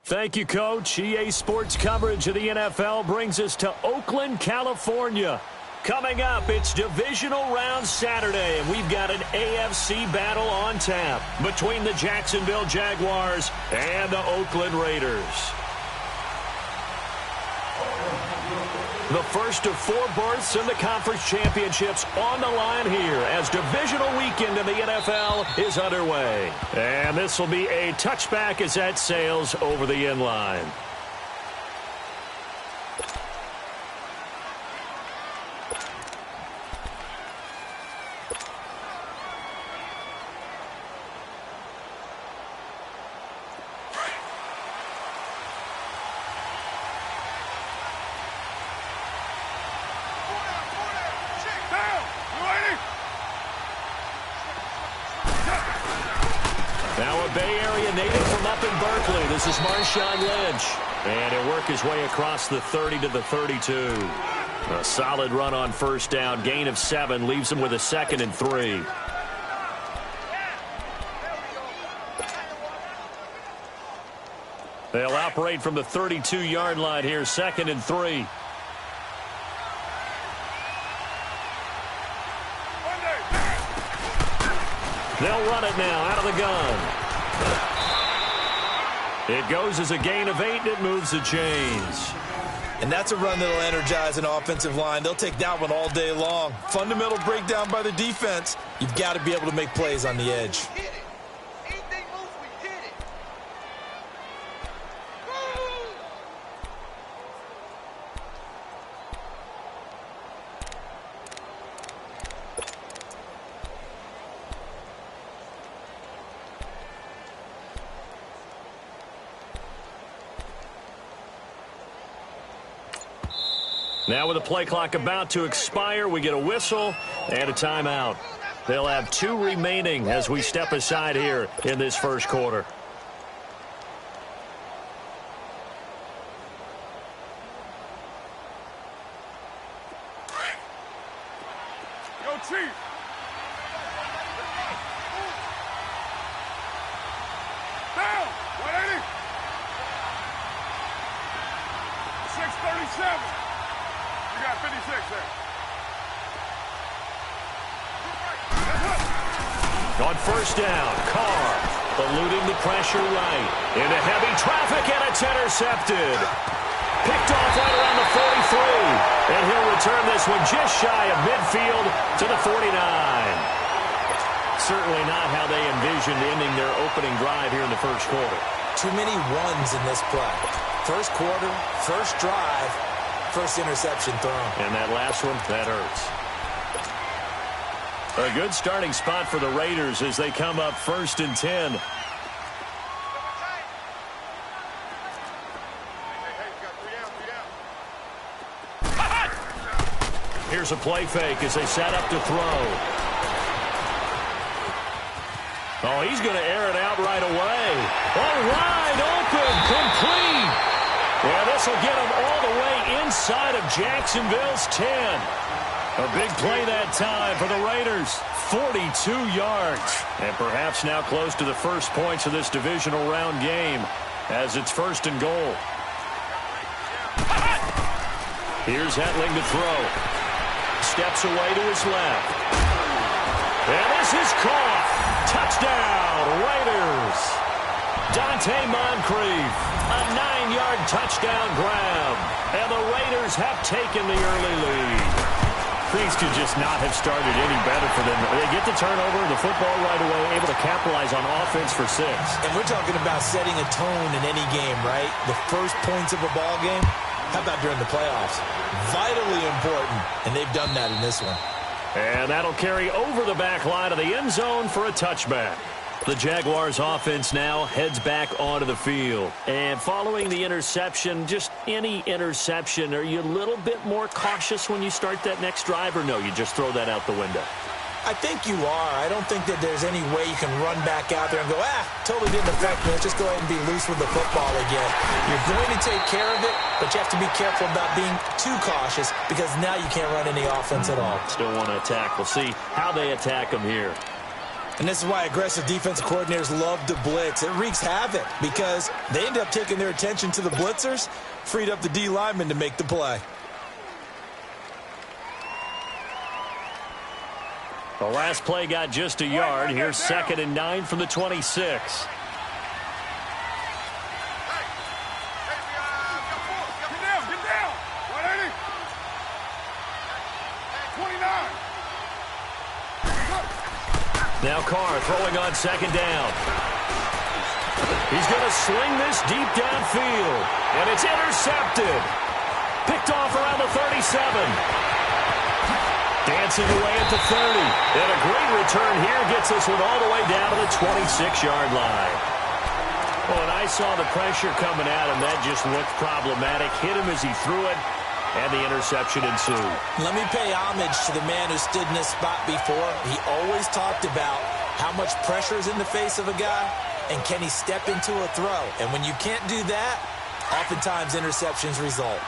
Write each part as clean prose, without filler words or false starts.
Thank you, Coach. EA Sports coverage of the NFL brings us to Oakland, California. Coming up, it's divisional round Saturday, and we've got an AFC battle on tap between the Jacksonville Jaguars and the Oakland Raiders. The first of 4 berths in the conference championships on the line here as divisional weekend in the NFL is underway. And this will be a touchback as that sails over the end line. Now a Bay Area native from up in Berkeley. This is Marshawn Lynch. And he'll work his way across the 30 to the 32. A solid run on first down. Gain of 7 leaves him with a 2nd and 3. They'll operate from the 32-yard line here. 2nd and 3. They'll run it now out of the gun. It goes as a gain of 8, and it moves the chains. And that's a run that'll energize an offensive line. They'll take that one all day long. Fundamental breakdown by the defense. You've got to be able to make plays on the edge. Now with the play clock about to expire, we get a whistle and a timeout. They'll have 2 remaining as we step aside here in this first quarter. Go Chief! Down! 180! 637! You got 56 there. On first down, Carr eluding the pressure right. Into heavy traffic, and it's intercepted. Picked off right around the 43. And he'll return this one just shy of midfield to the 49. Certainly not how they envisioned ending their opening drive here in the first quarter. Too many ones in this play. First quarter, first drive, first interception thrown. And that last one, that hurts. A good starting spot for the Raiders as they come up 1st and 10. Here's a play fake as they set up to throw. Oh, he's going to air it out right away. Oh, wide open, complete. Yeah, this will get him all the way inside of Jacksonville's 10. A big play that time for the Raiders. 42 yards. And perhaps now close to the first points of this divisional round game as it's 1st and goal. Here's Hetling to throw. Steps away to his left. And this is caught. Touchdown, Raiders. Dante Moncrief, a 9-yard touchdown grab. And the Raiders have taken the early lead. Things could just not have started any better for them. They get the turnover, the football right away, able to capitalize on offense for 6. And we're talking about setting a tone in any game, right? The first points of a ball game. How about during the playoffs? Vitally important, and they've done that in this one. And that'll carry over the back line of the end zone for a touchback. The Jaguars offense now heads back onto the field. And following the interception, just any interception, are you a little bit more cautious when you start that next drive, or no, you just throw that out the window? I think you are. I don't think that there's any way you can run back out there and go, totally didn't affect me. Let's just go ahead and be loose with the football again. You're going to take care of it, but you have to be careful about being too cautious because now you can't run any offense at all. Still want to attack. We'll see how they attack them here. And this is why aggressive defensive coordinators love to blitz. It wreaks havoc because they end up taking their attention to the blitzers, freed up the D lineman to make the play. The last play got just a yard. Here's 2nd and 9 from the 26. Now Carr throwing on 2nd down. He's going to sling this deep downfield. And it's intercepted. Picked off around the 37. Dancing away at the 30. And a great return here gets this one all the way down to the 26-yard line. Oh, and I saw the pressure coming at him. That just looked problematic. Hit him as he threw it. And the interception ensued. Let me pay homage to the man who stood in this spot before. He always talked about how much pressure is in the face of a guy and can he step into a throw. And when you can't do that, oftentimes interceptions result.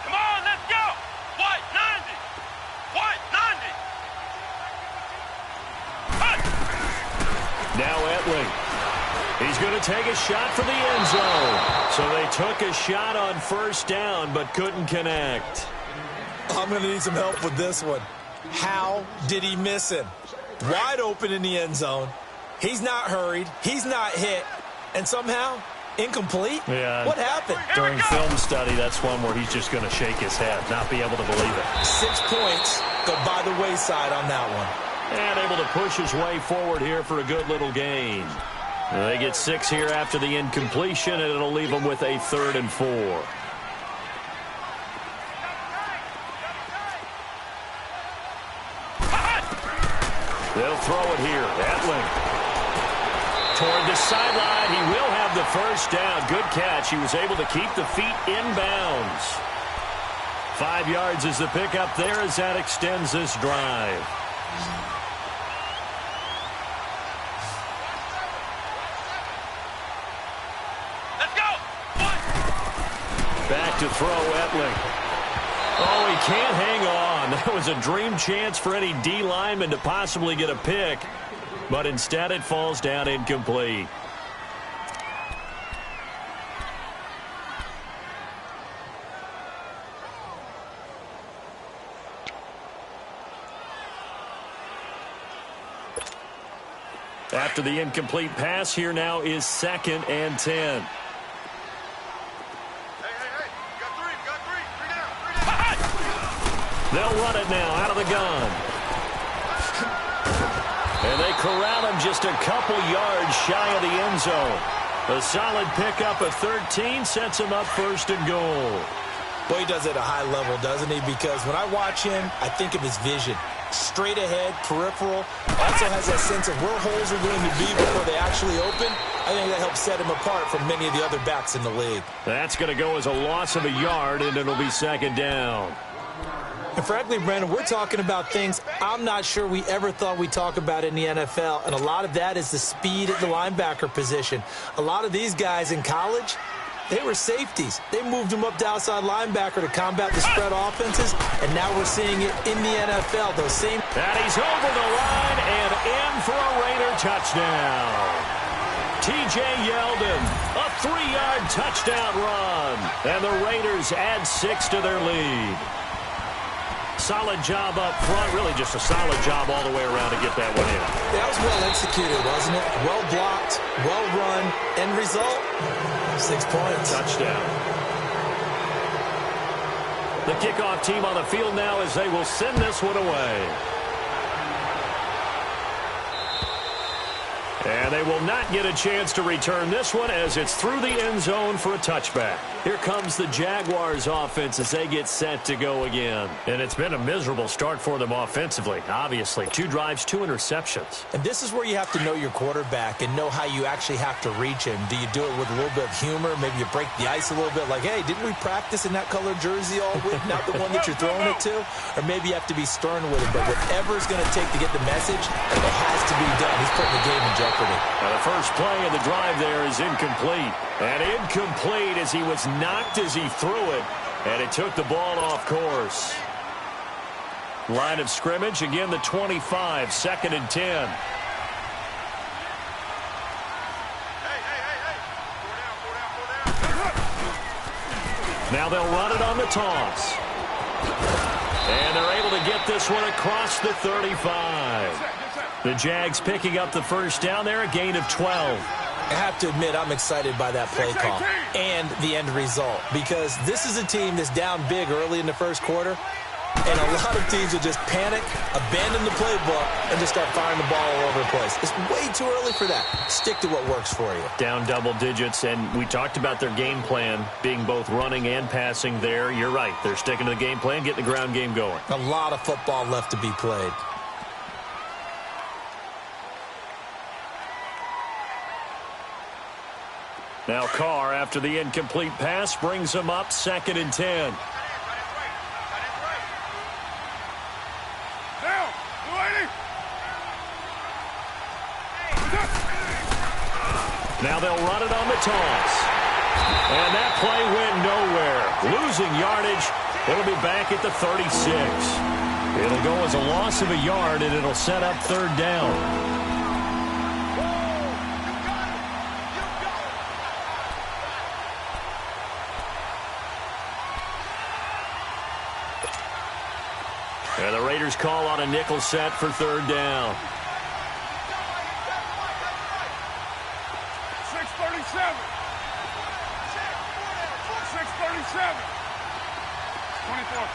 Come on, let's go! White 90! White 90! Now Etling. He's going to take a shot for the end zone. So they took a shot on 1st down, but couldn't connect. I'm going to need some help with this one. How did he miss him? Wide open in the end zone. He's not hurried. He's not hit. And somehow, incomplete? Yeah. What happened? During film study, that's one where he's just going to shake his head, not be able to believe it. 6 points go by the wayside on that one. And able to push his way forward here for a good little gain. They get 6 here after the incompletion, and it'll leave them with a 3rd and 4. They'll throw it here. Etling. Toward the sideline. He will have the 1st down. Good catch. He was able to keep the feet in bounds. 5 yards is the pickup there as that extends this drive. Back to throw, Etling. Oh, he can't hang on. That was a dream chance for any D lineman to possibly get a pick, but instead it falls down incomplete. After the incomplete pass, here now is 2nd and 10. They'll run it now out of the gun. And they corral him just a couple yards shy of the end zone. A solid pickup of 13 sets him up 1st and goal. Boy, he does it at a high level, doesn't he? Because when I watch him, I think of his vision. Straight ahead, peripheral. Also has that sense of where holes are going to be before they actually open. I think that helps set him apart from many of the other backs in the league. That's going to go as a loss of a yard, and it'll be 2nd down. And frankly, Brandon, we're talking about things I'm not sure we ever thought we'd talk about in the NFL, and a lot of that is the speed at the linebacker position. A lot of these guys in college, they were safeties. They moved them up to outside linebacker to combat the spread offenses, and now we're seeing it in the NFL. Those same. And he's over the line and in for a Raider touchdown. T.J. Yeldon, a 3-yard touchdown run, and the Raiders add 6 to their lead. Solid job up front, really just a solid job all the way around to get that one in. That was well executed, wasn't it? Well blocked, well run, end result, 6 points. Touchdown. The kickoff team on the field now as they will send this one away. And they will not get a chance to return this one as it's through the end zone for a touchback. Here comes the Jaguars offense as they get set to go again. And it's been a miserable start for them offensively, obviously. 2 drives, 2 interceptions. And this is where you have to know your quarterback and know how you actually have to reach him. Do you do it with a little bit of humor? Maybe you break the ice a little bit like, hey, didn't we practice in that colored jersey all week, not the one that you're throwing it to? Or maybe you have to be stern with him. But whatever it's going to take to get the message, it has to be done. He's putting the game in jeopardy. And the first play of the drive there is incomplete. And incomplete as he was knocked as he threw it. And it took the ball off course. Line of scrimmage, again the 25, 2nd and 10. Now they'll run it on the toss. And they're able to get this one across the 35. The Jags picking up the first down there, a gain of 12. I have to admit, I'm excited by that play call and the end result, because this is a team that's down big early in the first quarter, and a lot of teams will just panic, abandon the playbook, and just start firing the ball all over the place. It's way too early for that. Stick to what works for you. Down double digits, and we talked about their game plan being both running and passing there. You're right. They're sticking to the game plan, getting the ground game going. A lot of football left to be played. Now Carr, after the incomplete pass, brings him up 2nd and 10. Now they'll run it on the toss. And that play went nowhere. Losing yardage. It'll be back at the 36. It'll go as a loss of a yard, and it'll set up 3rd down. And the Raiders call on a nickel set for 3rd down. 6:37. 6:37. 24.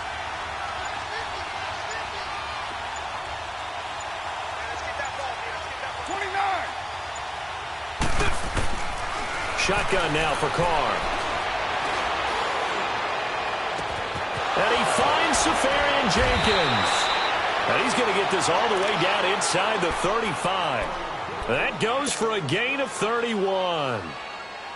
Shotgun now for Carr. And he finds Safarian Jenkins. And he's going to get this all the way down inside the 35. That goes for a gain of 31.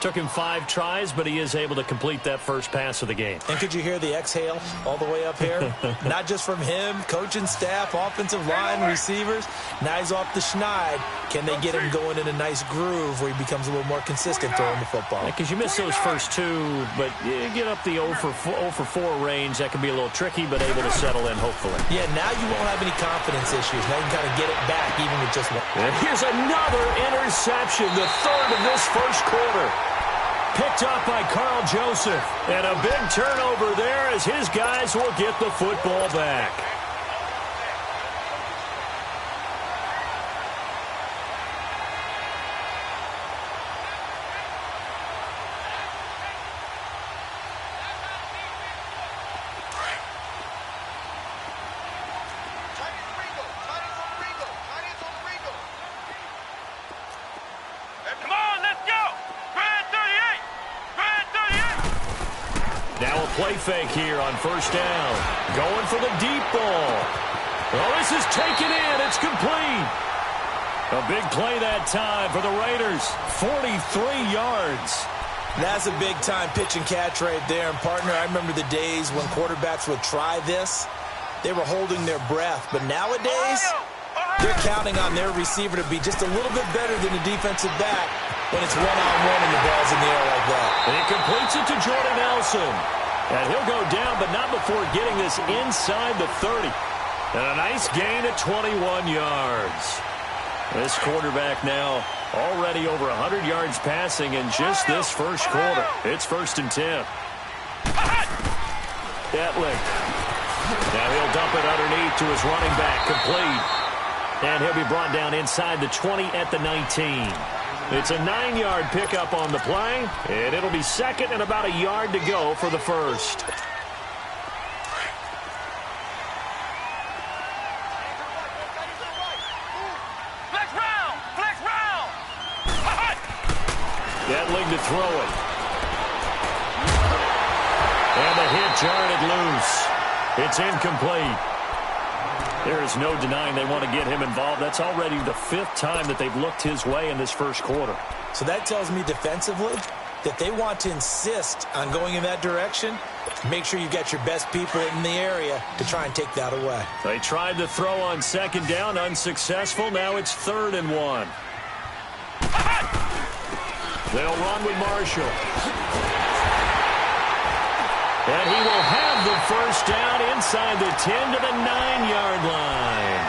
Took him 5 tries, but he is able to complete that first pass of the game. And could you hear the exhale all the way up here? Not just from him, coaching staff, offensive line, receivers. Now he's off the schneid. Can they get him going in a nice groove where he becomes a little more consistent throwing the football? Because you miss those first 2, but you get up the 0 for 4 range. That can be a little tricky, but able to settle in, hopefully. Yeah, now you won't have any confidence issues. Now you can kind of get it back even with just one. And here's another interception, the 3rd of this first quarter. Picked up by Carl Joseph. And a big turnover there as his guys will get the football back. Play fake here on 1st down. Going for the deep ball. Well, this is taken in. It's complete. A big play that time for the Raiders. 43 yards. That's a big-time pitch and catch right there. And, partner, I remember the days when quarterbacks would try this. They were holding their breath. But nowadays, they're counting on their receiver to be just a little bit better than the defensive back when it's one-on-one and the ball's in the air like that. And he completes it to Jordan Nelson. And he'll go down, but not before getting this inside the 30. And a nice gain of 21 yards. This quarterback now already over 100 yards passing in just this first quarter. It's 1st and 10. Etling. Now he'll dump it underneath to his running back, complete. And he'll be brought down inside the 20 at the 19. It's a 9-yard pickup on the play, and it'll be 2nd and about a yard to go for the first. Flex round! Flex round! Etling to throw it. And the hit jarred it loose. It's incomplete. There is no denying they want to get him involved. That's already the 5th time that they've looked his way in this first quarter. So that tells me defensively that they want to insist on going in that direction. Make sure you've got your best people in the area to try and take that away. They tried to throw on 2nd down, unsuccessful. Now it's 3rd and 1. They'll run with Marshall. And he will have the first down inside the 10 to the 9-yard line.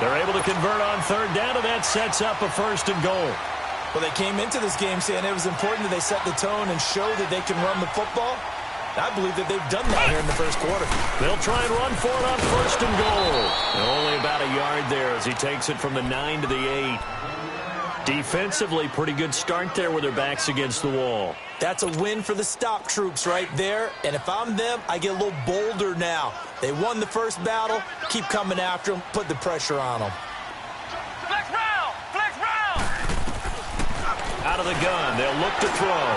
They're able to convert on third down, and that sets up a first and goal. Well, they came into this game saying it was important that they set the tone and show that they can run the football. I believe that they've done that here in the first quarter. They'll try and run for it on first and goal. And only about a yard there as he takes it from the 9 to the 8. Defensively, pretty good start there with their backs against the wall. That's a win for the stop troops right there. And if I'm them, I get a little bolder now. They won the first battle. Keep coming after them. Put the pressure on them. Flex round! Flex round! Out of the gun, they'll look to throw.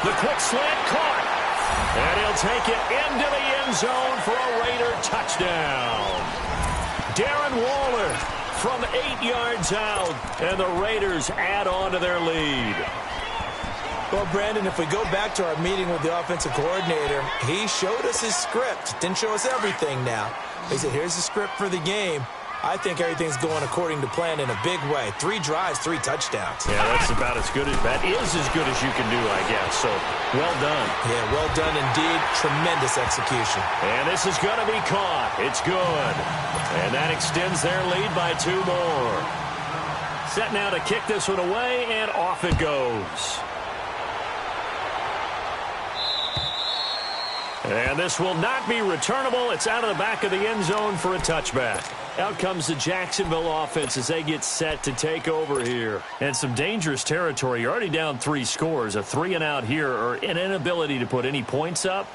The quick slant caught. And he'll take it into the end zone for a Raider touchdown. Darren Waller from 8 yards out, and the Raiders add on to their lead. Well, Brandon, if we go back to our meeting with the offensive coordinator, he showed us his script. Didn't show us everything now. He said, here's the script for the game. I think everything's going according to plan in a big way. 3 drives, 3 touchdowns. Yeah, that's about as good as that is as good as you can do, I guess. So, well done. Yeah, well done indeed. Tremendous execution. And this is going to be caught. It's good. And that extends their lead by 2 more. Set now to kick this one away, and off it goes. And this will not be returnable. It's out of the back of the end zone for a touchback. Out comes the Jacksonville offense as they get set to take over here. And some dangerous territory. You're already down 3 scores. A 3-and-out here, or an inability to put any points up.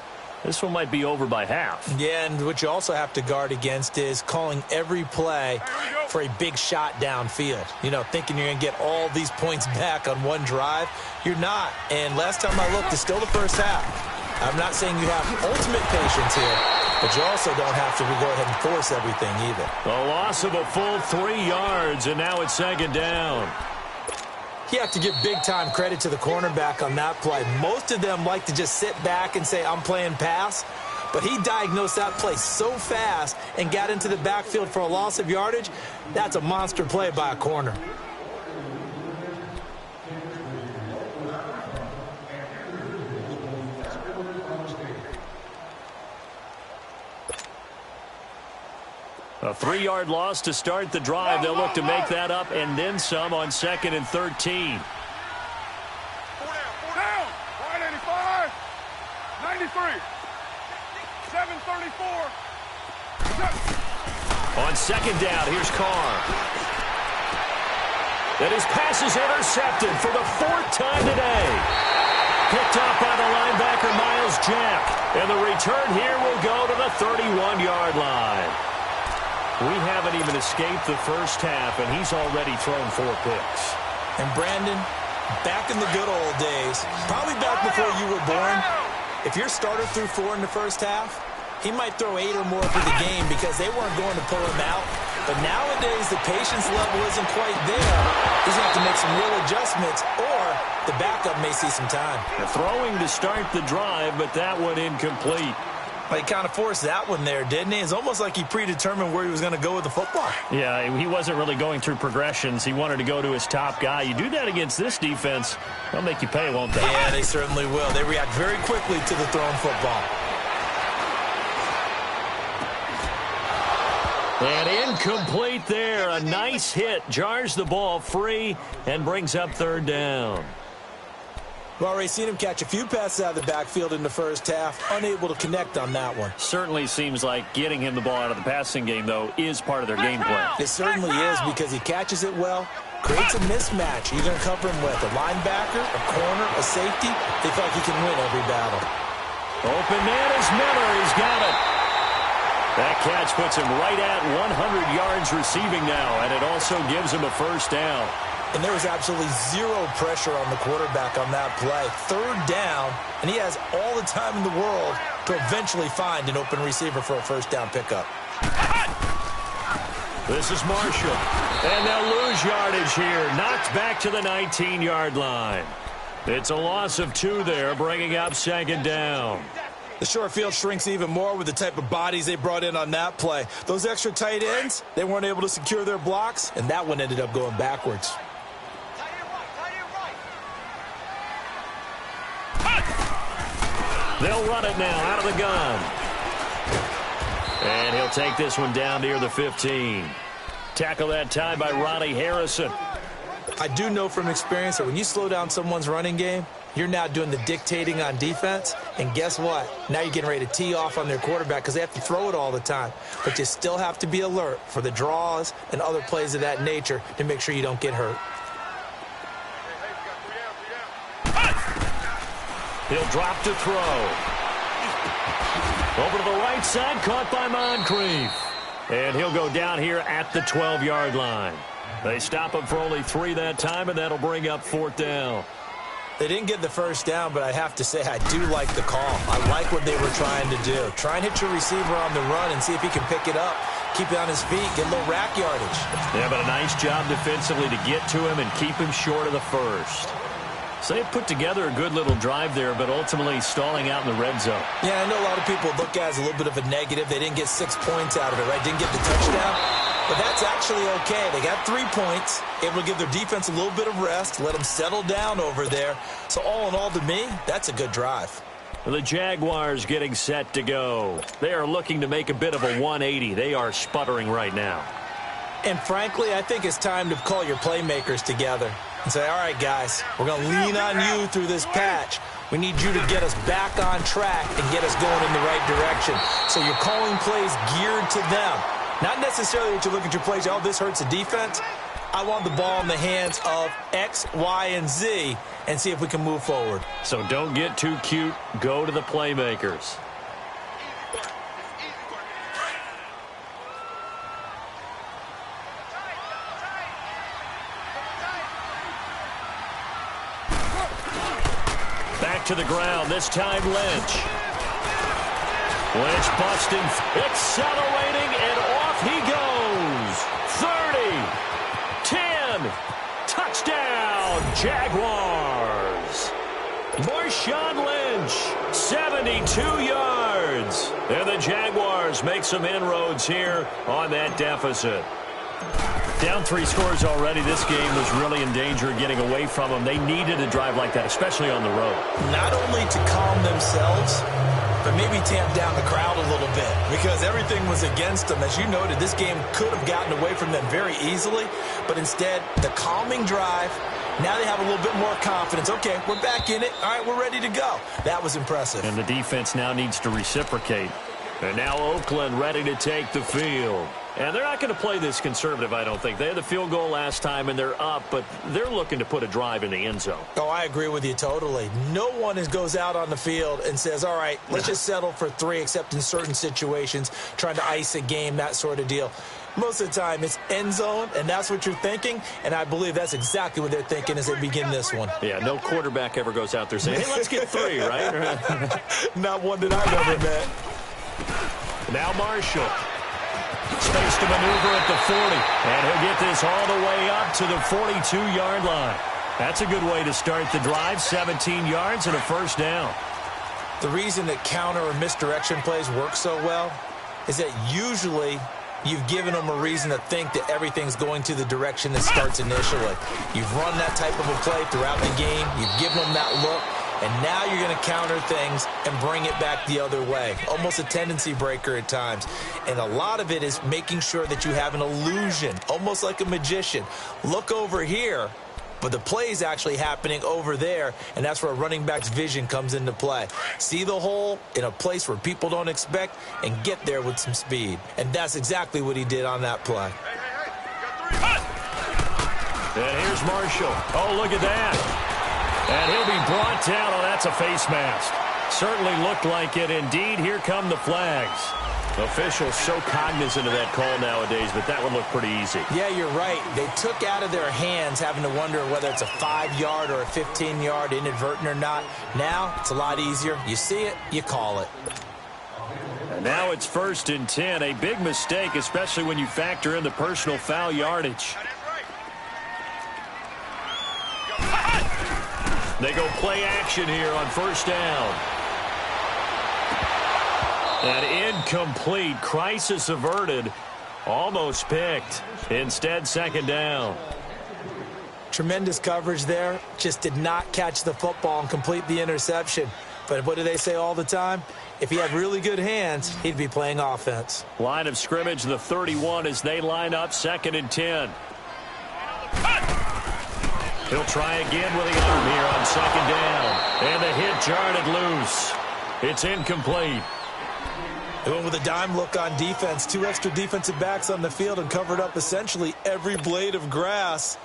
This one might be over by half. Yeah, and what you also have to guard against is calling every play for a big shot downfield. You know, thinking you're going to get all these points back on one drive. You're not. And last time I looked, it's still the first half. I'm not saying you have ultimate patience here, but you also don't have to go ahead and force everything either. A loss of a full 3 yards, and now it's second down. You have to give big-time credit to the cornerback on that play. Most of them like to just sit back and say, I'm playing pass. But he diagnosed that play so fast and got into the backfield for a loss of yardage. That's a monster play by a corner. A 3-yard loss to start the drive. They'll look to make that up and then some on 2nd and 13. 4 down. 185. 93. 734. On 2nd down, here's Carr. And his pass is intercepted for the 4th time today. Picked up by the linebacker, Miles Jack. And the return here will go to the 31-yard line. We haven't even escaped the first half, and he's already thrown 4 picks. And Brandon, back in the good old days, probably back before you were born, if your starter threw 4 in the first half, he might throw 8 or more for the game because they weren't going to pull him out. But nowadays, the patience level isn't quite there. He's going to have to make some real adjustments, or the backup may see some time. Throwing to start the drive, but that one incomplete. Well, he kind of forced that one there, didn't he? It's almost like he predetermined where he was going to go with the football. Yeah, he wasn't really going through progressions. He wanted to go to his top guy. You do that against this defense, they'll make you pay, won't they? Yeah, they certainly will. They react very quickly to the thrown football. And incomplete there. A nice hit. Jars the ball free and brings up 3rd down. We've already seen him catch a few passes out of the backfield in the first half. Unable to connect on that one. Certainly seems like getting him the ball out of the passing game, though, is part of their game plan. It certainly is because he catches it well, creates a mismatch. You're going to cover him with a linebacker, a corner, a safety. They feel like he can win every battle. Open man is Miller. He's got it. That catch puts him right at 100 yards receiving now, and it also gives him a first down. And there was absolutely zero pressure on the quarterback on that play. 3rd down, and he has all the time in the world to eventually find an open receiver for a first down pickup. This is Marshall, and they'll lose yardage here. Knocked back to the 19-yard line. It's a loss of 2 there, bringing up 2nd down. The short field shrinks even more with the type of bodies they brought in on that play. Those extra tight ends, they weren't able to secure their blocks, and that one ended up going backwards. They'll run it now out of the gun. And he'll take this one down near the 15. Tackle that time by Ronnie Harrison. I do know from experience that when you slow down someone's running game, you're now doing the dictating on defense. And guess what? Now you're getting ready to tee off on their quarterback because they have to throw it all the time. But you still have to be alert for the draws and other plays of that nature to make sure you don't get hurt. He'll drop to throw. Over to the right side, caught by Moncrief. And he'll go down here at the 12-yard line. They stop him for only 3 that time, and that'll bring up 4th down. They didn't get the first down, but I have to say I do like the call. I like what they were trying to do. Try and hit your receiver on the run and see if he can pick it up, keep it on his feet, get a little rack yardage. Yeah, but a nice job defensively to get to him and keep him short of the first. So they put together a good little drive there, but ultimately stalling out in the red zone. Yeah, I know a lot of people look at it as a little bit of a negative. They didn't get 6 points out of it, right? Didn't get the touchdown. But that's actually okay. They got 3 points, able to give their defense a little bit of rest, let them settle down over there. So all in all, to me, that's a good drive. The Jaguars getting set to go. They are looking to make a bit of a 180. They are sputtering right now. And frankly, I think it's time to call your playmakers together and say, all right, guys, we're going to lean on you through this patch. We need you to get us back on track and get us going in the right direction. So you're calling plays geared to them. Not necessarily that you look at your plays, oh, this hurts the defense. I want the ball in the hands of X, Y, and Z and see if we can move forward. So don't get too cute. Go to the playmakers. Back to the ground, this time Lynch. Lynch busting, accelerating, and off he goes. 30, 10, touchdown, Jaguars. Marshawn Lynch, 72 yards. And the Jaguars make some inroads here on that deficit. Down 3 scores already. This game was really in danger of getting away from them. They needed a drive like that, especially on the road. Not only to calm themselves, but maybe tamp down the crowd a little bit because everything was against them. As you noted, this game could have gotten away from them very easily, but instead, the calming drive, now they have a little bit more confidence. Okay, we're back in it. All right, we're ready to go. That was impressive. And the defense now needs to reciprocate. And now Oakland ready to take the field. And they're not going to play this conservative, I don't think. They had the field goal last time, and they're up, but they're looking to put a drive in the end zone. Oh, I agree with you totally. No one goes out on the field and says, all right, let's just settle for 3, except in certain situations, trying to ice a game, that sort of deal. Most of the time, it's end zone, and that's what you're thinking, and I believe that's exactly what they're thinking as they begin this one. Yeah, no quarterback ever goes out there saying, hey, let's get 3, right? Not one that I've ever met. Now Marshall. Space to maneuver at the 40, and he'll get this all the way up to the 42-yard line. That's a good way to start the drive, 17 yards and a first down. The reason that counter or misdirection plays work so well is that usually you've given them a reason to think that everything's going to the direction that starts initially. You've run that type of a play throughout the game. You've given them that look. And now you're going to counter things and bring it back the other way. Almost a tendency breaker at times. And a lot of it is making sure that you have an illusion, almost like a magician. Look over here, but the play is actually happening over there, and that's where a running back's vision comes into play. See the hole in a place where people don't expect and get there with some speed. And that's exactly what he did on that play. And here's Marshall. Oh, look at that. And he'll be brought down. Oh, that's a face mask. Certainly looked like it. Indeed, here come the flags. Officials so cognizant of that call nowadays, but that would look pretty easy. Yeah, you're right. They took out of their hands having to wonder whether it's a 5-yard or a 15-yard, inadvertent or not. Now, it's a lot easier. You see it, you call it. And now it's 1st and 10. A big mistake, especially when you factor in the personal foul yardage. They go play action here on 1st down. And incomplete. Crisis averted. Almost picked. Instead, 2nd down. Tremendous coverage there. Just did not catch the football and complete the interception. But what do they say all the time? If he had really good hands, he'd be playing offense. Line of scrimmage, the 31 as they line up 2nd and 10. He'll try again with the arm here on 2nd down. And the hit jarred it loose. It's incomplete. They went with a dime look on defense. 2 extra defensive backs on the field and covered up essentially every blade of grass.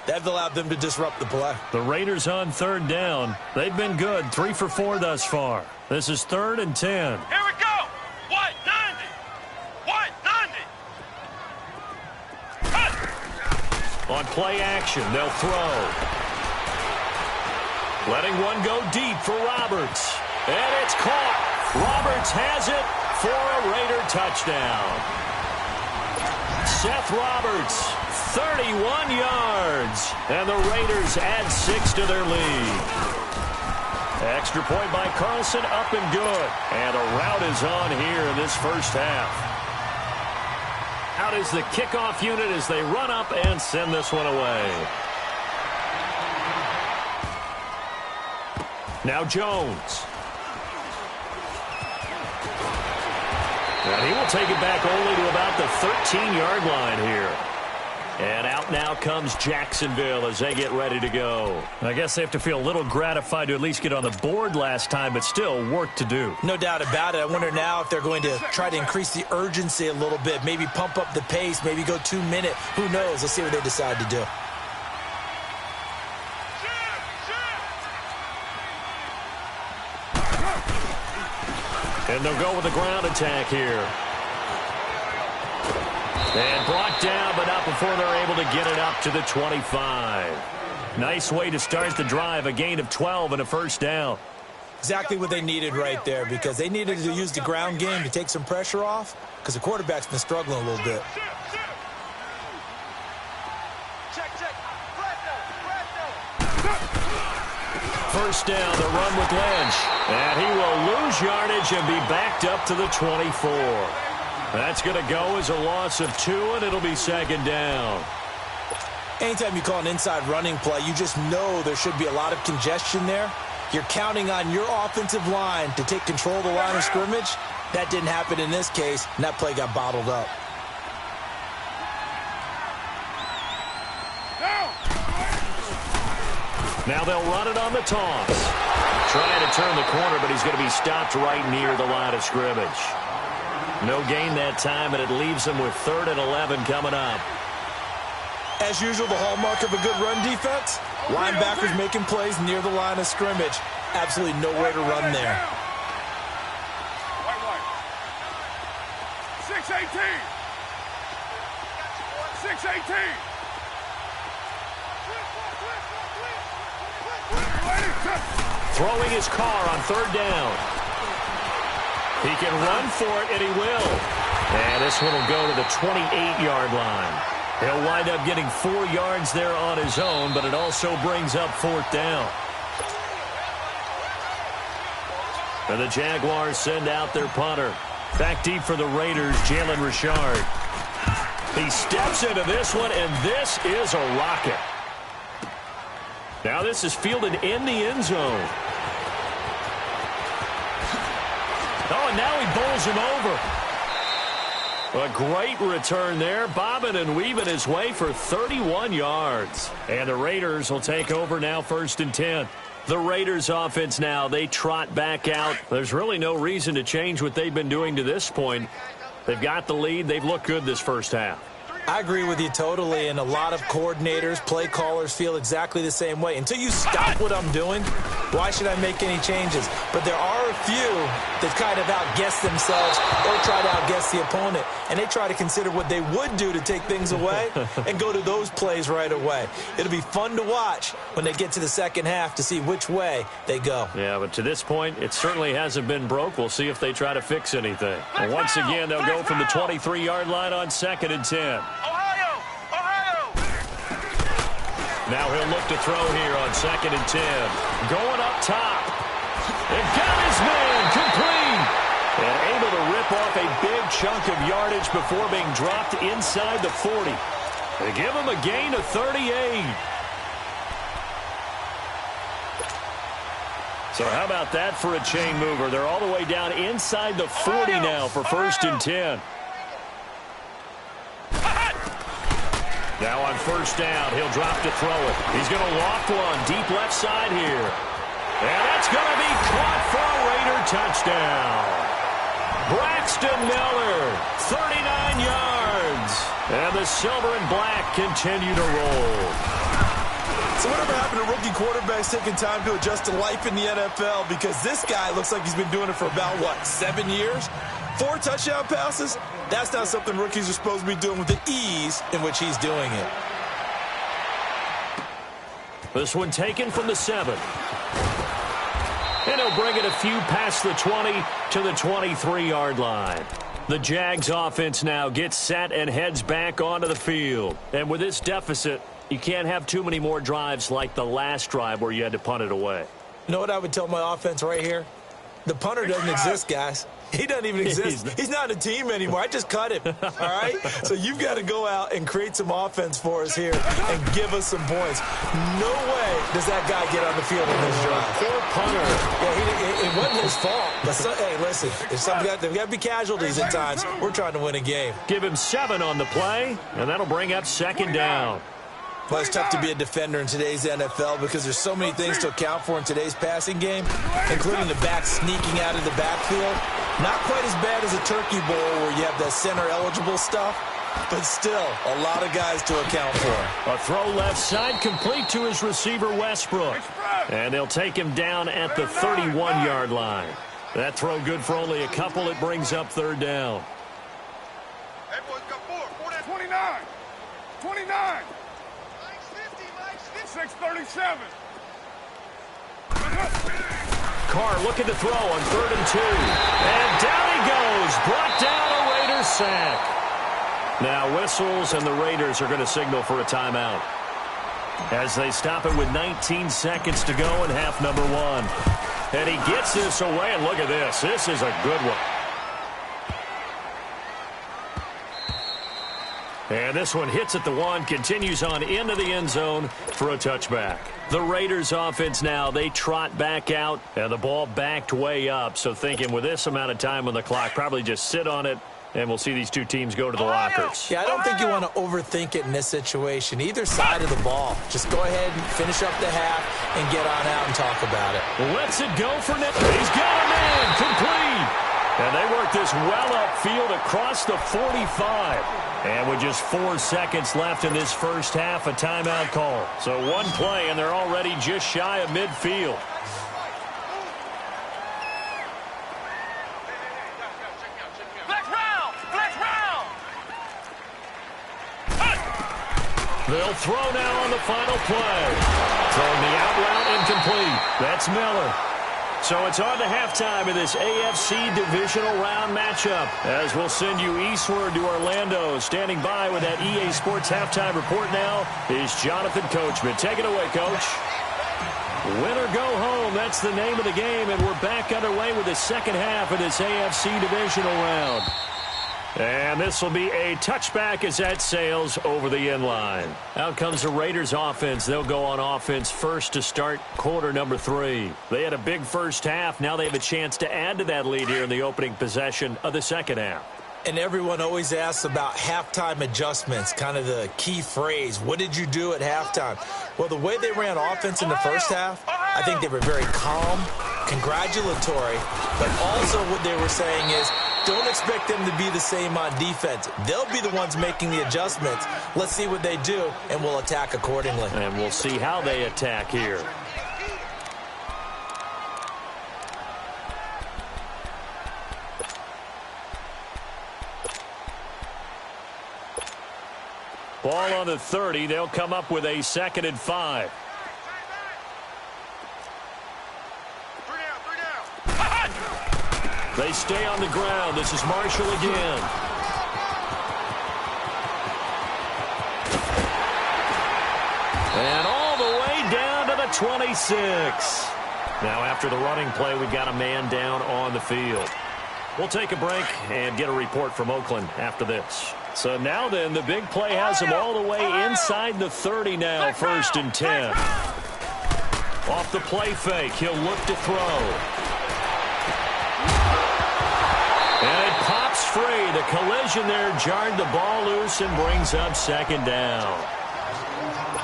That allowed them to disrupt the play. The Raiders on 3rd down. They've been good, 3 for 4 thus far. This is 3rd and 10. Here we go. White 90. White 90. On play action, they'll throw. Letting one go deep for Roberts. And it's caught. Roberts has it for a Raider touchdown. Seth Roberts, 31 yards. And the Raiders add 6 to their lead. Extra point by Carlson, up and good. And a rout is on here in this first half. Out is the kickoff unit as they run up and send this one away. Now Jones. And he will take it back only to about the 13-yard line here. And out now comes Jacksonville as they get ready to go. I guess they have to feel a little gratified to at least get on the board last time, but still work to do. No doubt about it. I wonder now if they're going to try to increase the urgency a little bit, maybe pump up the pace, maybe go 2-minute. Who knows? Let's see what they decide to do. And they'll go with the ground attack here. And brought down, but not before they're able to get it up to the 25. Nice way to start the drive, a gain of 12 and a first down. Exactly what they needed right there, because they needed to use the ground game to take some pressure off, because the quarterback's been struggling a little bit. First down, the run with Lynch. And he will lose yardage and be backed up to the 24. That's going to go as a loss of 2, and it'll be 2nd down. Anytime you call an inside running play, you just know there should be a lot of congestion there. You're counting on your offensive line to take control of the line of scrimmage. That didn't happen in this case, and that play got bottled up. Now they'll run it on the toss. Trying to turn the corner, but he's going to be stopped right near the line of scrimmage. No gain that time, and it leaves them with 3rd and 11 coming up. As usual, the hallmark of a good run defense, linebackers making plays near the line of scrimmage. Absolutely nowhere to run there. 6-18. 6-18. Throwing his car on 3rd down. He can run for it, and he will. And this one will go to the 28-yard line. He'll wind up getting 4 yards there on his own, but it also brings up 4th down. And the Jaguars send out their punter. Back deep for the Raiders, Jalen Richard. He steps into this one, and this is a rocket. Now this is fielded in the end zone. Oh, and now he bowls him over. A great return there, bobbing and weaving his way for 31 yards. And the Raiders will take over now 1st and 10. The Raiders offense now, they trot back out. There's really no reason to change what they've been doing to this point. They've got the lead. They've looked good this first half. I agree with you totally, and a lot of coordinators, play callers feel exactly the same way. Until you stop what I'm doing, why should I make any changes? But there are a few that kind of outguess themselves or try to outguess the opponent, and they try to consider what they would do to take things away and go to those plays right away. It'll be fun to watch when they get to the second half to see which way they go. Yeah, but to this point, it certainly hasn't been broke. We'll see if they try to fix anything. And once again, they'll go from the 23-yard line on 2nd and 10. Now he'll look to throw here on 2nd and 10. Going up top. And got his man complete. And able to rip off a big chunk of yardage before being dropped inside the 40. They give him a gain of 38. So how about that for a chain mover? They're all the way down inside the 40 now for 1st and 10. Now on 1st down, he'll drop to throw it. He's going to loft one deep left side here. And that's going to be caught for a Raider touchdown. Braxton Miller, 39 yards. And the silver and black continue to roll. So whatever happened to rookie quarterbacks taking time to adjust to life in the NFL? Because this guy looks like he's been doing it for about, 7 years? 4 touchdown passes? That's not something rookies are supposed to be doing with the ease in which he's doing it. This one taken from the 7. And he'll bring it a few past the 20 to the 23-yard line. The Jags offense now gets set and heads back onto the field. And with this deficit, you can't have too many more drives like the last drive where you had to punt it away. You know what I would tell my offense right here? The punter doesn't exist, guys. He doesn't even exist. He's not a team anymore. I just cut him, all right? So you've got to go out and create some offense for us here and give us some points. No way does that guy get on the field in this drive. Poor punter. Yeah, it wasn't his fault. But hey, listen, there've got to be casualties at times. We're trying to win a game. Give him 7 on the play, and that'll bring up 2nd down. Well, it's tough to be a defender in today's NFL because there's so many things to account for in today's passing game, including the back sneaking out of the backfield. Not quite as bad as a turkey bowl where you have that center-eligible stuff, but still a lot of guys to account for. A throw left side complete to his receiver, Westbrook. And they'll take him down at the 31-yard line. That throw good for only a couple. It brings up 3rd down. Hey, boys, got 4. 29. 29. 637. Carr looking to throw on 3rd and 2. And down he goes. Brought down a Raiders sack. Now whistles, and the Raiders are going to signal for a timeout as they stop it with 19 seconds to go in half number 1. And he gets this away, and look at this. This is a good one. And this one hits at the 1, continues on into the end zone for a touchback. The Raiders offense now, they trot back out, and the ball backed way up. So thinking with this amount of time on the clock, probably just sit on it, and we'll see these two teams go to the lockers. Yeah, I don't think you want to overthink it in this situation. Either side of the ball. Just go ahead and finish up the half and get on out and talk about it. Lets it go for Nick. He's got a man complete. And they work this well upfield across the 45. And with just 4 seconds left in this first half, a timeout call. So one play, and they're already just shy of midfield. They'll throw now on the final play. Throwing the out route incomplete. That's Miller. So it's on to halftime of this AFC divisional round matchup. As we'll send you eastward to Orlando. Standing by with that EA Sports halftime report now is Jonathan Coachman. Take it away, Coach. Win or go home, that's the name of the game. And we're back underway with the second half of this AFC divisional round. And this will be a touchback as that sails over the end line. Out comes the Raiders offense. They'll go on offense first to start quarter number 3. They had a big first half. Now they have a chance to add to that lead here in the opening possession of the second half. And everyone always asks about halftime adjustments, kind of the key phrase. What did you do at halftime? Well, the way they ran offense in the first half, I think they were very calm, congratulatory, but also what they were saying is, don't expect them to be the same on defense. They'll be the ones making the adjustments. Let's see what they do, and we'll attack accordingly. And we'll see how they attack here. Ball on the 30. They'll come up with a 2nd and 5. They stay on the ground. This is Marshall again. And all the way down to the 26. Now after the running play, we've got a man down on the field. We'll take a break and get a report from Oakland after this. So now then, the big play has them all the way inside the 30 now, 1st and 10. Off the play fake, he'll look to throw. And it pops free. The collision there jarred the ball loose and brings up second down.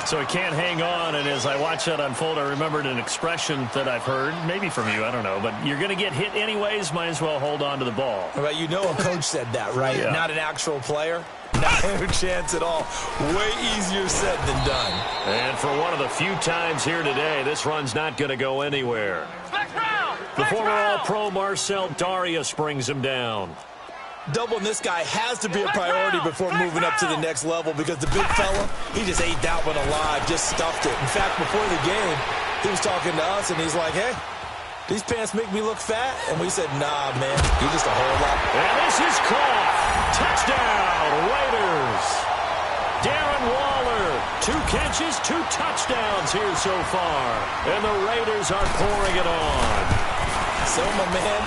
So he can't hang on, and as I watch that unfold, I remembered an expression that I've heard, maybe from you, I don't know, but you're going to get hit anyways, might as well hold on to the ball. Well, you know a coach said that, right? Yeah. Not an actual player. No chance at all. Way easier said than done. And for one of the few times here today, this run's not going to go anywhere. The former All-Pro Marcel Darius brings him down. Doubling this guy has to be a priority before moving up to the next level because the big fella, he just ate that one alive, just stuffed it. In fact, before the game, he was talking to us, and he's like, hey, these pants make me look fat? And we said, nah, man, you're just a whole lot. And this is caught. Touchdown, Raiders. Darren Waller, 2 catches, 2 touchdowns here so far. And the Raiders are pouring it on. So, my man,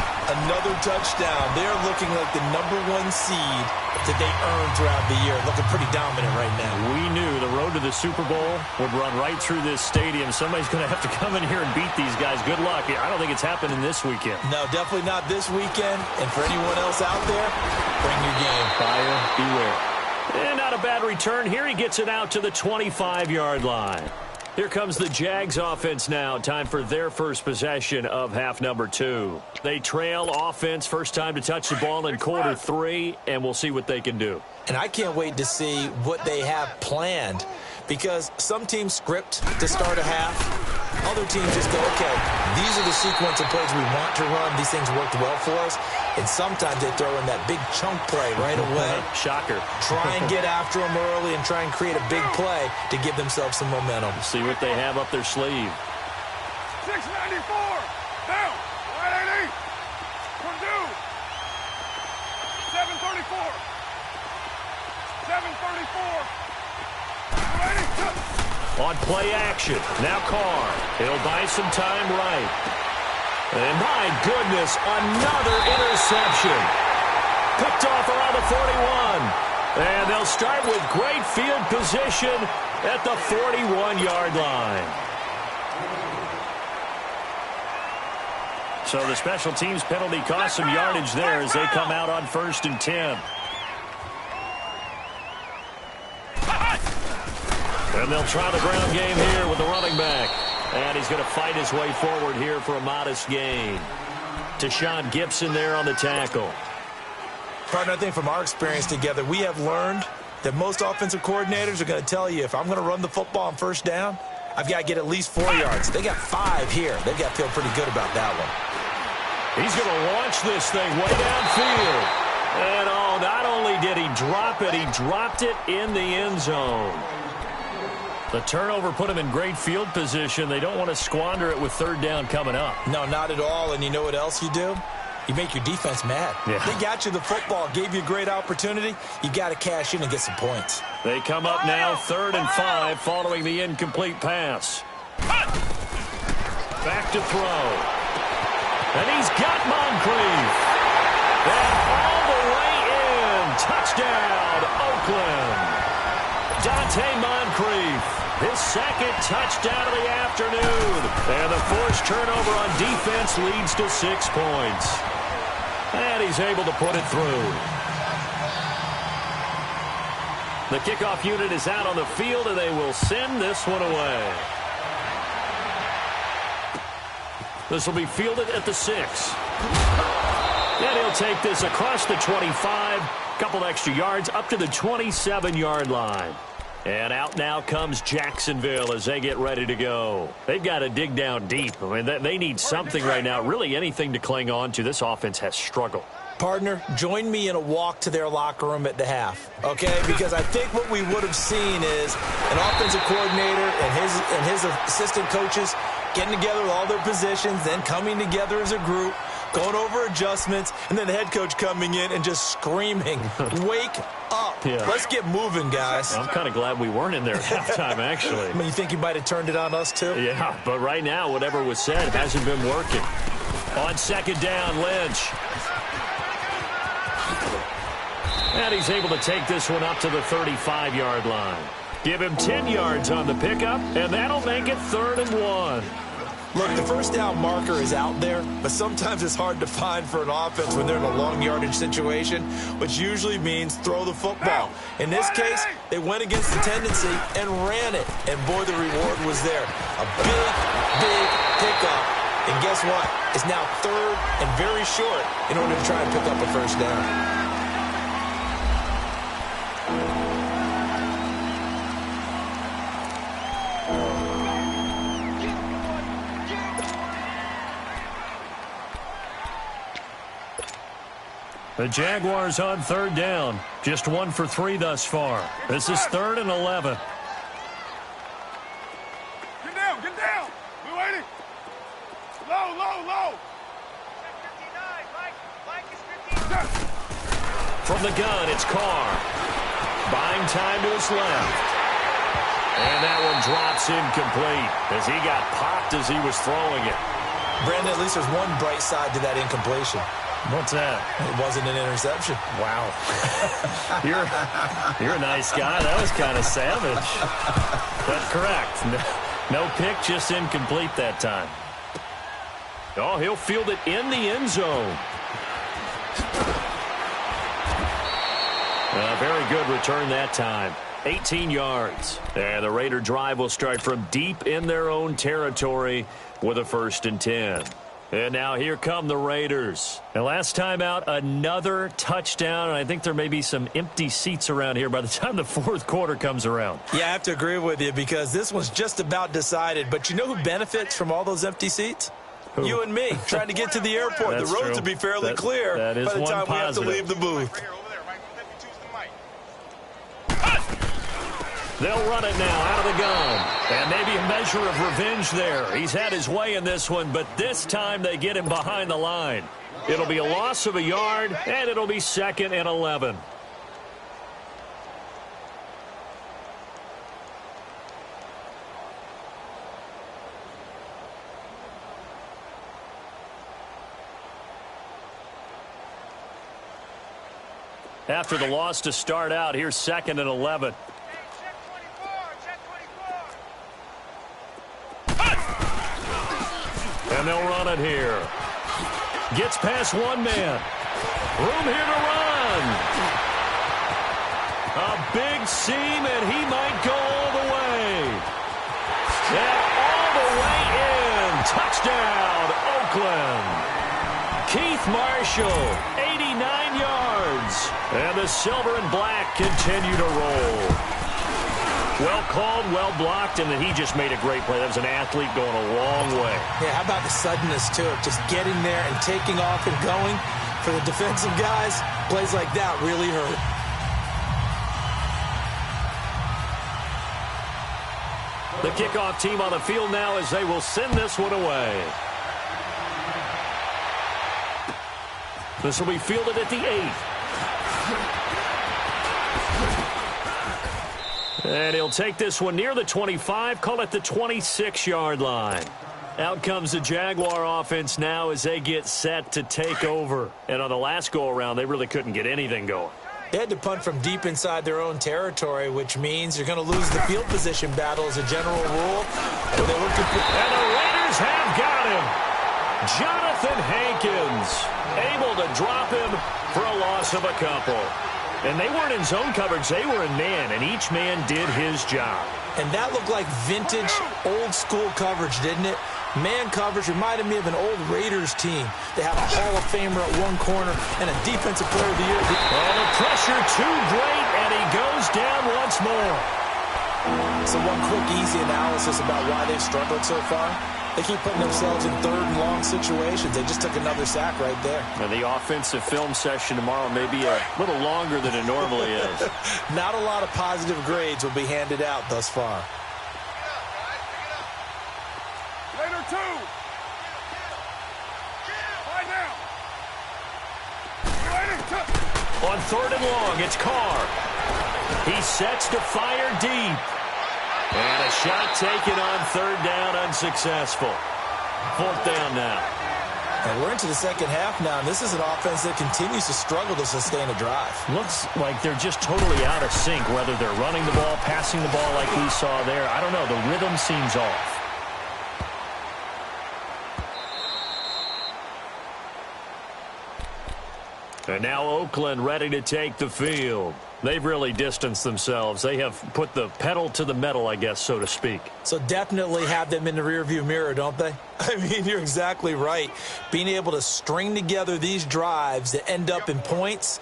another touchdown. They're looking like the #1 seed that they earned throughout the year. Looking pretty dominant right now. We knew the road to the Super Bowl would run right through this stadium. Somebody's going to have to come in here and beat these guys. Good luck. I don't think it's happening this weekend. No, definitely not this weekend. And for anyone else out there, bring your game. Buyer beware. And not a bad return here. He gets it out to the 25-yard line. Here comes the Jags offense now. Time for their first possession of half number 2. They trail offense, first time to touch the ball in quarter 3, and we'll see what they can do. And I can't wait to see what they have planned because some teams script to start a half. Other teams just go, okay, these are the sequence of plays we want to run. These things worked well for us. And sometimes they throw in that big chunk play right away. Shocker. Try and get after them early and try and create a big play to give themselves some momentum. See what they have up their sleeve. 694. Down. 180. Purdue. 734. 734. 180. On play action. Now Carr. He'll buy some time right. And my goodness, another interception. Picked off around the 41. And they'll start with great field position at the 41-yard line. So the special teams penalty cost some yardage there as they come out on 1st and 10. And they'll try the ground game here with the running back. And he's going to fight his way forward here for a modest gain. Tashawn Gibson there on the tackle. Partner, I think from our experience together, we have learned that most offensive coordinators are going to tell you if I'm going to run the football on 1st down, I've got to get at least 4 yards. They got 5 here. They've got to feel pretty good about that one. He's going to launch this thing way downfield. And, oh, not only did he drop it, he dropped it in the end zone. The turnover put him in great field position. They don't want to squander it with 3rd down coming up. No, not at all. And you know what else you do? You make your defense mad. Yeah. They got you the football, gave you a great opportunity. You got to cash in and get some points. They come up now 3rd and 5 following the incomplete pass. Back to throw. And he's got Moncrief. And all the way in. Touchdown, Oakland. Dante Moncrief. His 2nd touchdown of the afternoon. And the forced turnover on defense leads to 6 points. And he's able to put it through. The kickoff unit is out on the field, and they will send this one away. This will be fielded at the 6. And he'll take this across the 25. Couple extra yards up to the 27-yard line. And out now comes Jacksonville as they get ready to go. They've got to dig down deep. I mean, they need something right now, really anything to cling on to. This offense has struggled. Partner, join me in a walk to their locker room at the half, okay? Because I think what we would have seen is an offensive coordinator and his assistant coaches getting together with all their positions, then coming together as a group, going over adjustments, and then the head coach coming in and just screaming, wake up. Yeah. Let's get moving, guys. I'm kind of glad we weren't in there at halftime, actually. I mean, you think you might have turned it on us, too? Yeah, but right now, whatever was said hasn't been working. On 2nd down, Lynch. And he's able to take this one up to the 35-yard line. Give him 10 yards on the pickup, and that'll make it 3rd and 1. Look, the first down marker is out there, but sometimes it's hard to find for an offense when they're in a long yardage situation, which usually means throw the football. In this case, they went against the tendency and ran it, and boy, the reward was there. A big, big pickup, and guess what? It's now third and very short in order to try and pick up a first down. The Jaguars on third down. Just 1 for 3 thus far. This is 3rd and 11. Get down, get down. We waiting. Low, low, low. 59, Mike is 59. From the gun, it's Carr. Buying time to his left. And that one drops incomplete as he got popped as he was throwing it. Brandon, at least there's one bright side to that incompletion. What's that? It wasn't an interception. Wow. You're a nice guy. That was kind of savage. But correct. No pick, just incomplete that time. Oh, he'll field it in the end zone. Very good return that time. 18 yards. And the Raider drive will start from deep in their own territory with a 1st and 10. And now here come the Raiders. And last time out, another touchdown. And I think there may be some empty seats around here by the time the 4th quarter comes around. Yeah, I have to agree with you because this one's just about decided. But you know who benefits from all those empty seats? Who? You and me, trying to get to the airport. The roads will be fairly clear by the time we have to leave the booth. They'll run it now out of the gun. And maybe a measure of revenge there. He's had his way in this one, but this time they get him behind the line. It'll be a loss of a yard, and it'll be 2nd and 11. After the loss to start out, here's 2nd and 11. And they'll run it here. Gets past one man. Room here to run. A big seam, and he might go all the way. And all the way in. Touchdown, Oakland. Keith Marshall, 89 yards. And the silver and black continue to roll. Well called, well blocked, and then he just made a great play. That was an athlete going a long way. Yeah, how about the suddenness to it? Just getting there and taking off and going. For the defensive guys, plays like that really hurt. The kickoff team on the field now as they will send this one away. This will be fielded at the 8. And he'll take this one near the 25, call it the 26-yard line. Out comes the Jaguar offense now as they get set to take over. And on the last go-around, they really couldn't get anything going. They had to punt from deep inside their own territory, which means you're going to lose the field position battle as a general rule. And the Raiders have got him. Jonathan Hankins able to drop him for a loss of a couple. And they weren't in zone coverage. They were in man, and each man did his job. And that looked like vintage, old-school coverage, didn't it? Man coverage reminded me of an old Raiders team. They have a Hall of Famer at one corner and a Defensive Player of the Year. Oh, the pressure too great, and he goes down once more. So one quick, easy analysis about why they've struggled so far. They keep putting themselves in 3rd and long situations. They just took another sack right there. And the offensive film session tomorrow may be a little longer than it normally is. Not a lot of positive grades will be handed out thus far. Later 2. Right now. On 3rd and long, it's Carr. He sets to fire deep. And a shot taken on 3rd down, unsuccessful. 4th down now. And we're into the second half now, and this is an offense that continues to struggle to sustain a drive. Looks like they're just totally out of sync, whether they're running the ball, passing the ball like we saw there. I don't know. The rhythm seems off. And now Oakland ready to take the field. They've really distanced themselves. They have put the pedal to the metal, I guess, so to speak. So definitely have them in the rearview mirror, don't they? I mean, you're exactly right. Being able to string together these drives that end up in points,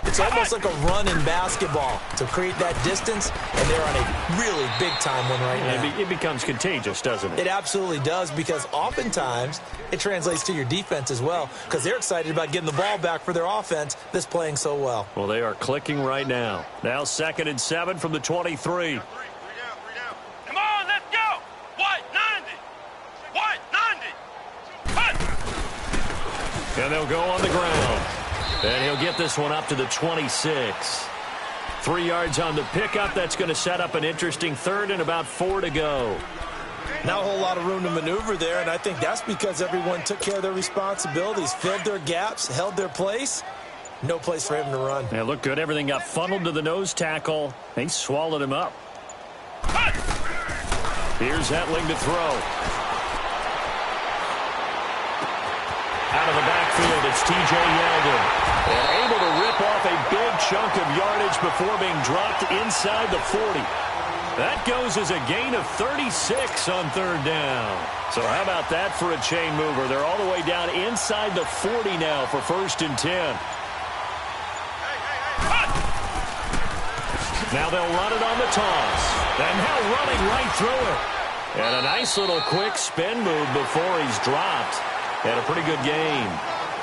it's almost like a run in basketball to create that distance, and they're on a really big-time one right now. It becomes contagious, doesn't it? It absolutely does, because oftentimes it translates to your defense as well, because they're excited about getting the ball back for their offense that's playing so well. Well, they are clicking right now. Now 2nd and 7 from the 23. Come on, let's go! White, 90! White, 90! Cut! And they'll go on the ground. And he'll get this one up to the 26. 3 yards on the pickup. That's going to set up an interesting 3rd and about 4 to go. Not a whole lot of room to maneuver there, and I think that's because everyone took care of their responsibilities, filled their gaps, held their place. No place for him to run. Yeah, looked good. Everything got funneled to the nose tackle. They swallowed him up. Here's Hetling to throw. Out of the backfield, it's T.J. Yeldon. And able to rip off a big chunk of yardage before being dropped inside the 40. That goes as a gain of 36 on 3rd down. So how about that for a chain mover? They're all the way down inside the 40 now for 1st and 10. Now they'll run it on the toss. And now running right through it. And a nice little quick spin move before he's dropped. And a pretty good game.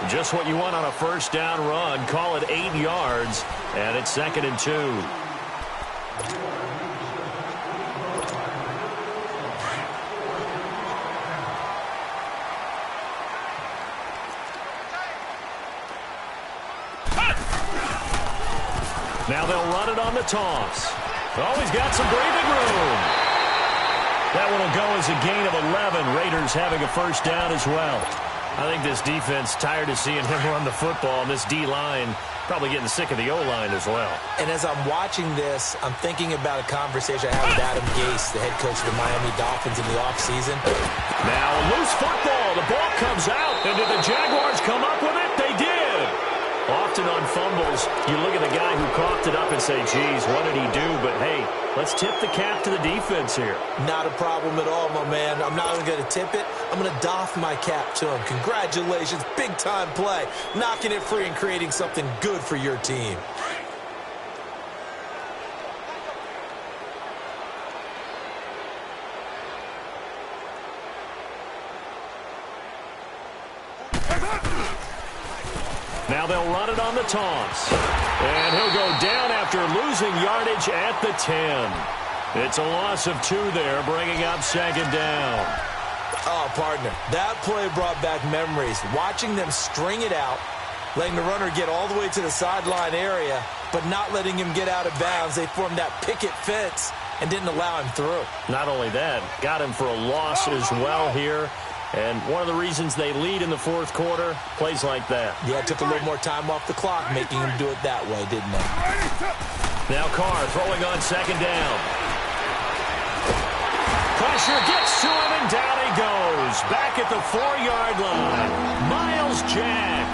Just what you want on a 1st down run. Call it 8 yards. And it's 2nd and 2. Now they'll run it on the toss. Oh, he's got some breathing room. That one will go as a gain of 11. Raiders having a 1st down as well. I think this defense tired of seeing him run the football, and this D-line probably getting sick of the O-line as well. And as I'm watching this, I'm thinking about a conversation I had with Adam Gase, the head coach of the Miami Dolphins in the offseason. Now a loose football. The ball comes out. And did the Jaguars come up with it? They did. Often on fumbles, you look at the guy who coughed it up and say, geez, what did he do? But, hey, let's tip the cap to the defense here. Not a problem at all, my man. I'm not even going to tip it. I'm going to doff my cap to him. Congratulations. Big-time play. Knocking it free and creating something good for your team. Now they'll run it on the toss. And he'll go down after losing yardage at the 10. It's a loss of 2 there, bringing up 2nd down. Oh, partner, that play brought back memories. Watching them string it out, letting the runner get all the way to the sideline area, but not letting him get out of bounds. They formed that picket fence and didn't allow him through. Not only that, got him for a loss as well here. And one of the reasons they lead in the 4th quarter, plays like that. Yeah, it took a little more time off the clock, making him do it that way, didn't it? Now Carr throwing on 2nd down. Pressure gets to him, and down he goes. Back at the 4-yard line. Miles Jack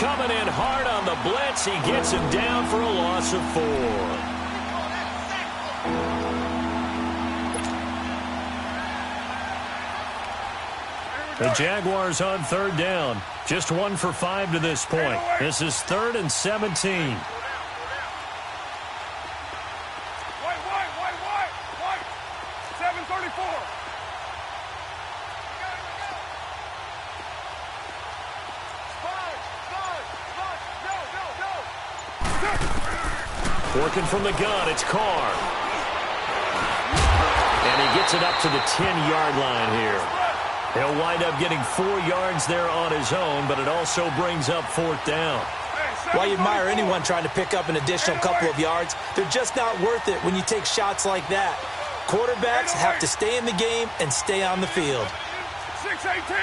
coming in hard on the blitz. He gets him down for a loss of 4. The Jaguars on 3rd down. Just 1 for 5 to this point. This is 3rd and 17. White. 734. Working from the gun, it's Carr. And he gets it up to the 10-yard line here. He'll wind up getting 4 yards there on his own, but it also brings up 4th down. While you admire anyone trying to pick up an additional couple of yards, they're just not worth it when you take shots like that. Quarterbacks have to stay in the game and stay on the field. 618.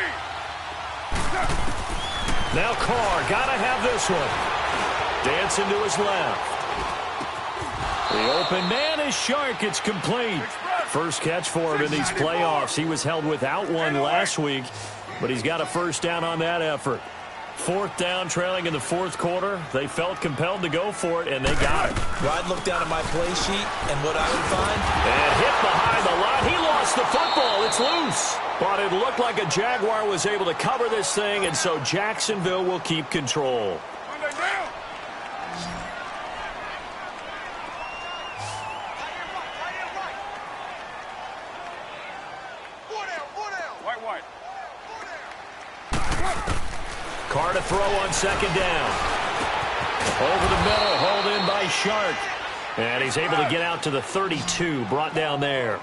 Now Carr, gotta have this one. Dancing to his left. The open man is Shark. It's complete. First catch for him in these playoffs. He was held without one last week, but he's got a 1st down on that effort. 4th down, trailing in the 4th quarter. They felt compelled to go for it, and they got it. Well, I'd look down at my play sheet, and what I would find... And hit behind the line. He lost the football. It's loose. But it looked like a Jaguar was able to cover this thing, and so Jacksonville will keep control. Carr to throw on 2nd down. Over the middle, hauled in by Shark. And he's able to get out to the 32, brought down there.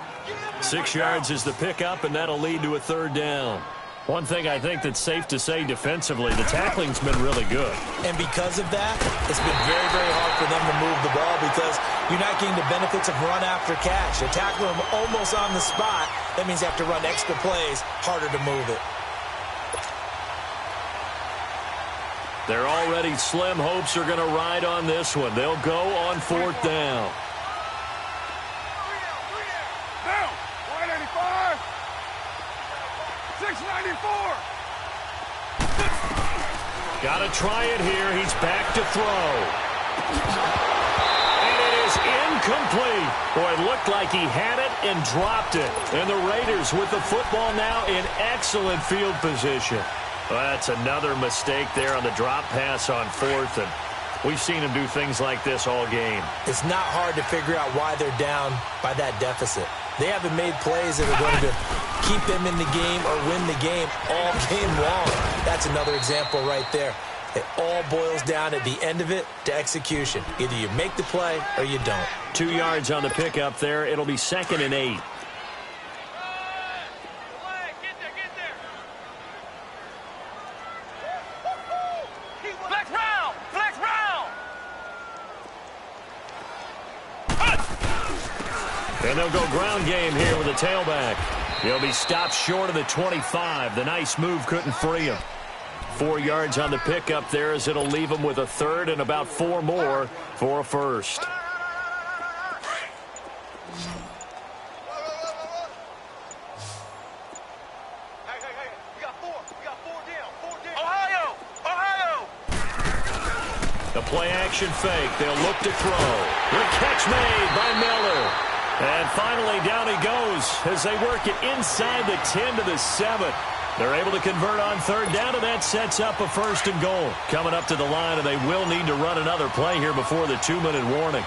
6 yards is the pickup, and that'll lead to a 3rd down. One thing I think that's safe to say defensively, the tackling's been really good. And because of that, it's been very, very hard for them to move the ball because you're not getting the benefits of run after catch. They tackle them almost on the spot. That means you have to run extra plays, harder to move it. Their already slim hopes are going to ride on this one. They'll go on 4th down. Down. 185. 694. Got to try it here. He's back to throw. And it is incomplete. Boy, it looked like he had it and dropped it. And the Raiders with the football now in excellent field position. Well, that's another mistake there on the drop pass on 4th, and we've seen him do things like this all game. It's not hard to figure out why they're down by that deficit. They haven't made plays that are going to keep them in the game or win the game all game long. That's another example right there. It all boils down at the end of it to execution. Either you make the play or you don't. 2 yards on the pickup there. It'll be 2nd and 8. And they'll go ground game here with a tailback. He'll be stopped short of the 25. The nice move couldn't free him. 4 yards on the pickup there as it'll leave him with a 3rd and about 4 more for a 1st. The play action fake. They'll look to throw. The catch made by Miller. And finally, down he goes as they work it inside the 10 to the 7. They're able to convert on 3rd down, and that sets up a 1st and goal. Coming up to the line, and they will need to run another play here before the 2-minute warning.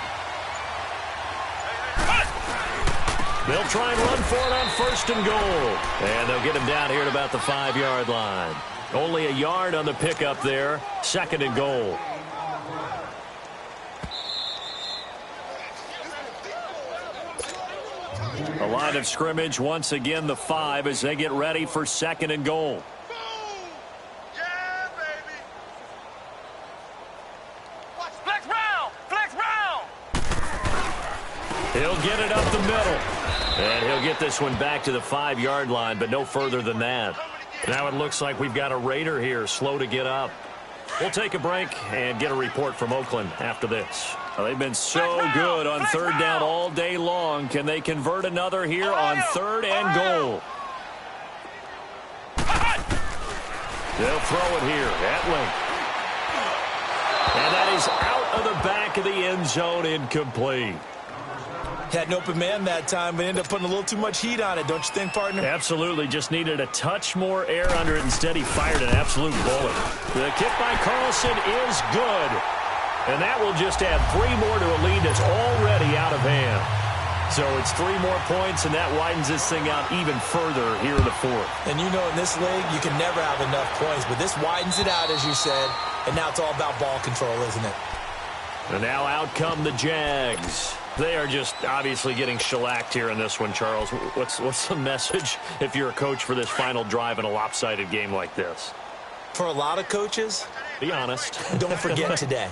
They'll try and run for it on 1st and goal. And they'll get him down here at about the 5-yard line. Only a yard on the pickup there. 2nd and goal. A line of scrimmage, once again the 5 as they get ready for 2nd and goal. Yeah, baby. Flex round! Flex round! He'll get it up the middle. And he'll get this one back to the 5-yard line, but no further than that. Now it looks like we've got a Raider here, slow to get up. We'll take a break and get a report from Oakland after this. Well, they've been so good on 3rd down all day long. Can they convert another here on 3rd and goal? They'll throw it here at length. And that is out of the back of the end zone, incomplete. Had an open man that time, but ended up putting a little too much heat on it, don't you think, partner? Absolutely. Just needed a touch more air under it. Instead, he fired an absolute bullet. The kick by Carlson is good. And that will just add 3 more to a lead that's already out of hand. So it's 3 more points, and that widens this thing out even further here in the 4th. And you know in this league, you can never have enough points, but this widens it out, as you said, and now it's all about ball control, isn't it? And now out come the Jags. They are just obviously getting shellacked here in this one, Charles. What's the message if you're a coach for this final drive in a lopsided game like this? For a lot of coaches, be honest. Don't forget today.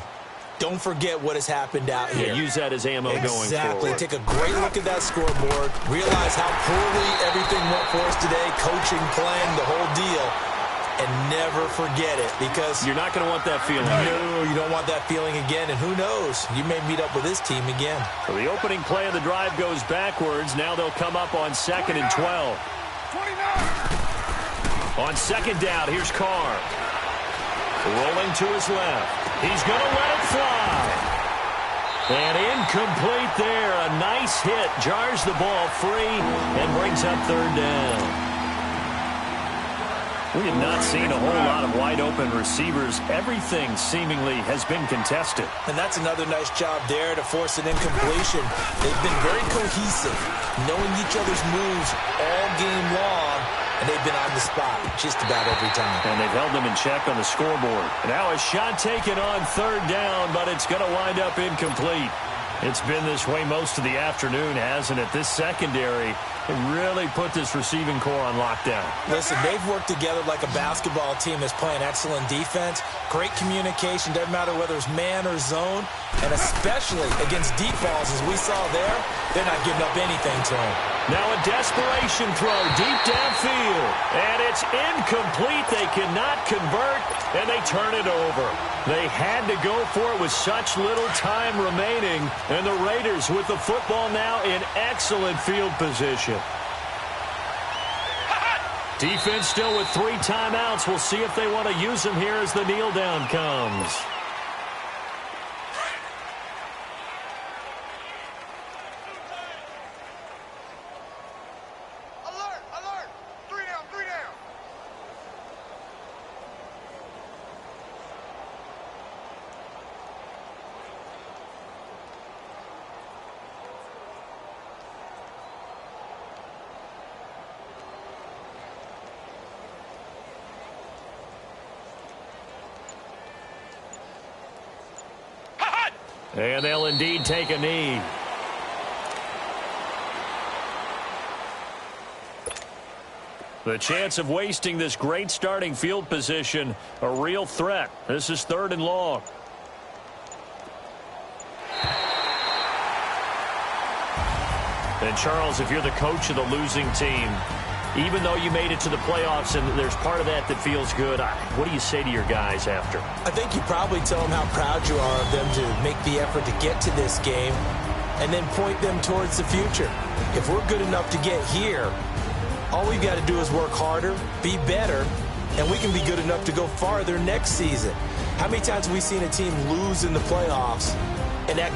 Don't forget what has happened out here. Yeah, use that as ammo going forward. Exactly. Take a great look at that scoreboard. Realize how poorly everything went for us today. Coaching, playing, the whole deal. And never forget it, because you're not going to want that feeling. No, you don't want that feeling again. And who knows? You may meet up with this team again. So the opening play of the drive goes backwards. Now they'll come up on 2nd and 12. 29. On 2nd down, here's Carr. Rolling to his left. He's going to let it fly. And incomplete there. A nice hit. Jars the ball free and brings up third down. We have not seen a whole lot of wide-open receivers. Everything seemingly has been contested. And that's another nice job there to force an incompletion. They've been very cohesive, knowing each other's moves all game long, and they've been on the spot just about every time. And they've held them in check on the scoreboard. Now a shot taken on third down, but it's going to wind up incomplete. It's been this way most of the afternoon, hasn't it? This secondary really put this receiving core on lockdown. Listen, they've worked together like a basketball team that's playing excellent defense. Great communication, doesn't matter whether it's man or zone. And especially against deep balls, as we saw there, they're not giving up anything to them. Now a desperation throw deep downfield. And it's incomplete. They cannot convert, and they turn it over. They had to go for it with such little time remaining. And the Raiders with the football now in excellent field position. Defense still with 3 timeouts. We'll see if they want to use them here as the kneel down comes. Alert! Alert! 3 down! 3 down! And they'll indeed take a knee. The chance of wasting this great starting field position, a real threat. This is 3rd and long. And Charles, if you're the coach of the losing team, even though you made it to the playoffs and there's part of that that feels good, what do you say to your guys after? I think you probably tell them how proud you are of them to make the effort to get to this game and then point them towards the future. If we're good enough to get here, all we've got to do is work harder, be better, and we can be good enough to go farther next season. How many times have we seen a team lose in the playoffs and that